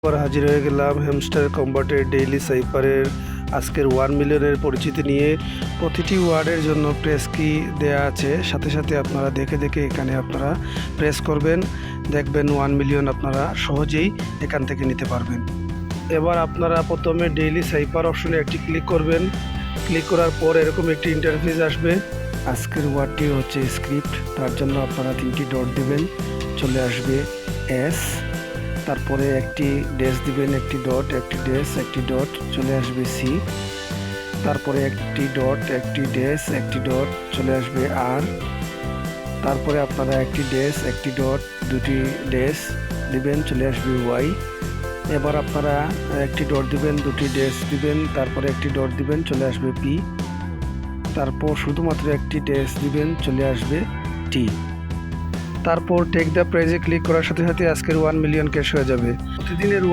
আবার হাজির হয়ে গেলাম হ্যামস্টার কম্বাটের ডেইলি সাইফারের আজকের 1 মিলিয়নের পরিচিতি নিয়ে। প্রতিটি ওয়ার্ডের জন্য প্রেস কি দেয়া আছে, সাথে সাথে আপনারা দেখে দেখে এখানে আপনারা প্রেস করবেন, দেখবেন 1 মিলিয়ন আপনারা সহজেই এখান থেকে নিতে পারবেন। এবার আপনারা প্রথমে ডেইলি সাইফার অপশনে একটি ক্লিক করবেন। ক্লিক করার পর এরকম একটি ইন্টারফেস আসবে। আজকের ওয়ার্ডটি হচ্ছে স্ক্রিপ্ট, তার জন্য আপনারা 3টি ডট দিবেন, চলে আসবে এস, তারপরে একটি ড্যাশ দিবেন, একটি ডট, একটি ড্যাশ, একটি ডট, চলে আসবে সি, তারপরে একটি ডট, একটি ড্যাশ, একটি ডট, চলে আসবে আর, তারপরে আপনারা একটি ড্যাশ, একটি ডট, দুটি ড্যাশ দিবেন, চলে আসবে ওয়াই। এবার আপনারা একটি ডট দিবেন, দুটি ড্যাশ দিবেন, তারপরে একটি ডট দিবেন, চলে আসবে পি, তারপর শুধুমাত্র একটি ড্যাশ দিবেন, চলে আসবে টি। তারপর টেক দ্য প্রাইজে ক্লিক করার সাথে সাথে আজকের 1 মিলিয়ন ক্যাশ হয়ে যাবে। প্রতিদিনের